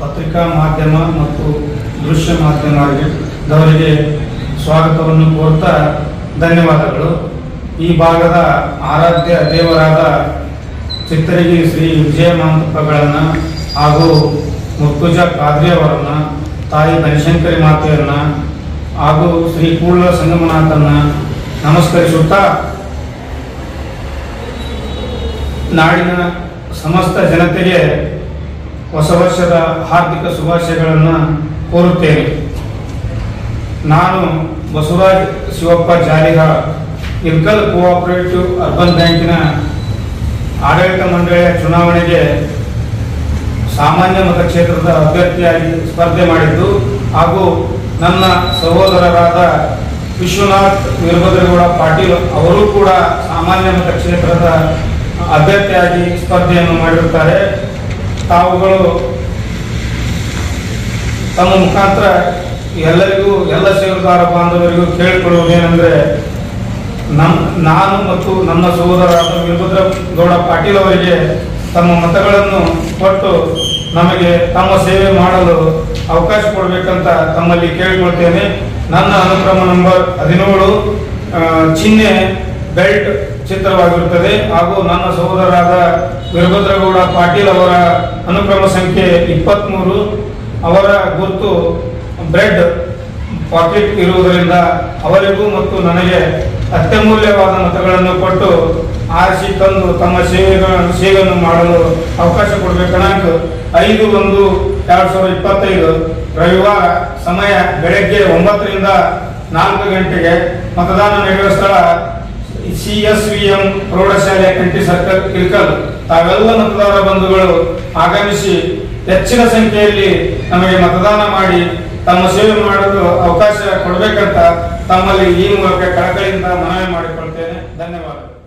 ಪತ್ರಿಕಾ ಮಾಧ್ಯಮ ಮತ್ತು ದೃಶ್ಯ ಮಾಧ್ಯಮದವರಿಗೆ ಸ್ವಾಗತವನ್ನು ಕೋರ್ತಾ ಧನ್ಯವಾದಗಳು. ಈ ಭಾಗದ ಆರಾಧ್ಯ ದೇವರಾದ ಚಿತ್ತರಗಿ ಶ್ರೀ ವಿಜಯ ಮಾಂತಪ್ಪಗಳನ್ನು ಹಾಗೂ ಮುರ್ತುಜಾ ಖಾದ್ರಿ ಅವರನ್ನು, ತಾಯಿ ಬನಶಂಕರಿ ಮಾತೆಯನ್ನು ಹಾಗೂ ಶ್ರೀ ಕೂಡ್ಲ ಸಂಗಮನಾಥನ್ನ ನಮಸ್ಕರಿಸುತ್ತಾ ನಾಡಿನ ಸಮಸ್ತ ಜನತೆಗೆ ಹೊಸ ವರ್ಷದ ಹಾರ್ದಿಕ ಶುಭಾಶಯಗಳನ್ನು ಕೋರುತ್ತೇನೆ. ನಾನು ಬಸವರಾಜ್ ಶಿವಪ್ಪ ಜಾರಿಹಾಳ್, ಇಲ್ಕಲ್ ಕೋಆಪರೇಟಿವ್ ಅರ್ಬನ್ ಬ್ಯಾಂಕಿನ ಆಡಳಿತ ಮಂಡಳಿಯ ಚುನಾವಣೆಗೆ ಸಾಮಾನ್ಯ ಮತಕ್ಷೇತ್ರದ ಅಭ್ಯರ್ಥಿಯಾಗಿ ಸ್ಪರ್ಧೆ ಮಾಡಿದ್ದು ಹಾಗೂ ನನ್ನ ಸಹೋದರರಾದ ವಿಶ್ವನಾಥ್ ವೀರಭದ್ರಗೌಡ ಪಾಟೀಲ್ ಅವರು ಕೂಡ ಸಾಮಾನ್ಯ ಮತಕ್ಷೇತ್ರದ ಅಭ್ಯರ್ಥಿಯಾಗಿ ಸ್ಪರ್ಧೆಯನ್ನು ಮಾಡಿರುತ್ತಾರೆ. ತಾವುಗಳು ತಮ್ಮ ಮುಖಾಂತರ ಎಲ್ಲರಿಗೂ, ಎಲ್ಲ ಷೇರುದಾರ ಬಾಂಧವರಿಗೂ ಕೇಳಿಕೊಳ್ಳುವುದೇನೆಂದರೆ, ನಾನು ಮತ್ತು ನನ್ನ ಸಹೋದರರಾದ ವೀರಭದ್ರಗೌಡ ಪಾಟೀಲ್ ಅವರಿಗೆ ತಮ್ಮ ಮತಗಳನ್ನು ಕೊಟ್ಟು ನಮಗೆ ತಮ್ಮ ಸೇವೆ ಮಾಡಲು ಅವಕಾಶ ಕೊಡಬೇಕಂತ ತಮ್ಮಲ್ಲಿ ಕೇಳಿಕೊಳ್ತೇನೆ. ನನ್ನ ಅನುಕ್ರಮ ನಂಬರ್ 17 ಚಿಹ್ನೆ ಬೆಲ್ಟ್ ಚಿತ್ರವಾಗಿರುತ್ತದೆ ಹಾಗೂ ನನ್ನ ಸಹೋದರರಾದ ವೀರಭದ್ರಗೌಡ ಪಾಟೀಲ್ ಅವರ ಅನುಕ್ರಮ ಸಂಖ್ಯೆ 23, ಅವರ ಗುರುತು ಬ್ರೆಡ್ ಪಾಕೆಟ್ ಇರುವುದರಿಂದ ಅವರಿಗೂ ಮತ್ತು ನನಗೆ ಅತ್ಯಮೂಲ್ಯವಾದ ಮತಗಳನ್ನು ಕೊಟ್ಟು ಆರಿಸಿ ತಂದು ತಮ್ಮ ಸೇವೆಯನ್ನು ಮಾಡಲು ಅವಕಾಶ ಕೊಡಬೇಕನ್ನಾಗ 5/1/2025 ರವಿವಾರ ಸಮಯ ಬೆಳಗ್ಗೆ 9 ರಿಂದ 4 ಗಂಟೆಗೆ ಮತದಾನ ನಡೆಯುವ ಸ್ಥಳ CSVM ಪ್ರೌಢಶಾಲೆ ಕಂಟಿ ಸರ್ಕಲ್ ಇಲ್ಕಲ್. ತಾವೆಲ್ಲ ಮತದಾರ ಬಂಧುಗಳು ಆಗಮಿಸಿ ಹೆಚ್ಚಿನ ಸಂಖ್ಯೆಯಲ್ಲಿ ನಮಗೆ ಮತದಾನ ಮಾಡಿ ತಮ್ಮ ಸೇವೆ ಮಾಡಲು ಅವಕಾಶ ಕೊಡಬೇಕಂತ ತಮ್ಮಲ್ಲಿ ಈ ಮೂಲಕ ಕಳಕಳಿಯಿಂದ ಮನವಿ ಮಾಡಿಕೊಳ್ತೇನೆ. ಧನ್ಯವಾದಗಳು.